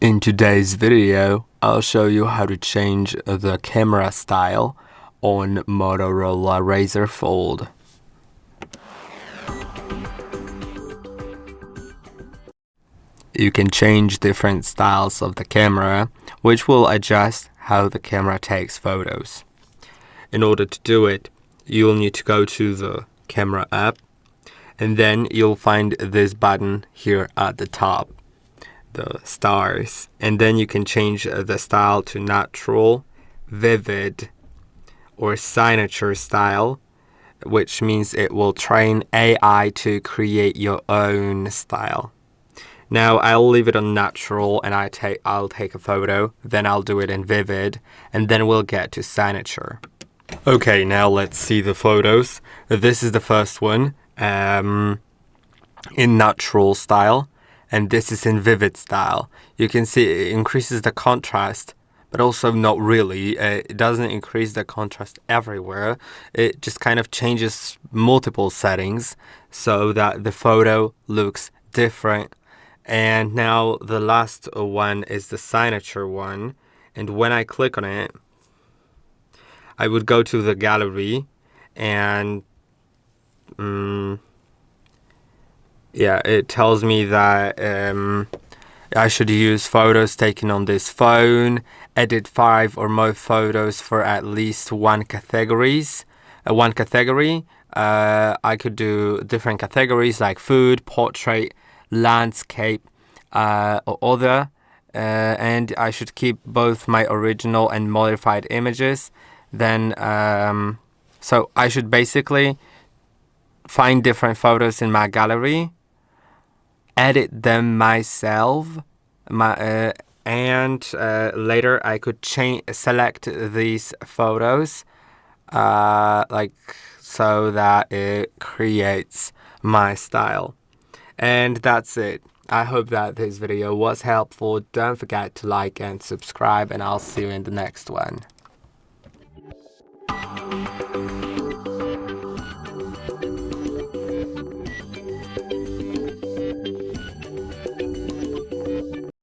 In today's video, I'll show you how to change the camera style on Motorola Razr Fold. You can change different styles of the camera, which will adjust how the camera takes photos. In order to do it, you'll need to go to the camera app, and then you'll find this button here at the top, the stars, and then you can change the style to natural, vivid, or signature style, which means it will train AI to create your own style. Now I'll leave it on natural and I'll take a photo, then I'll do it in vivid, and then we'll get to signature. Okay, now let's see the photos. This is the first one in natural style, and this is in vivid style. You can see it increases the contrast, but also not really. It doesn't increase the contrast everywhere. It just kind of changes multiple settings so that the photo looks different. And now the last one is the signature one, and when I click on it, I would go to the gallery and it tells me that I should use photos taken on this phone, edit 5 or more photos for at least one category. I could do different categories like food, portrait, landscape, or other, and I should keep both my original and modified images. Then so I should basically find different photos in my gallery, edit them myself, and later I could select these photos like so that it creates my style. And that's it. I hope that this video was helpful. Don't forget to like and subscribe, and I'll see you in the next one.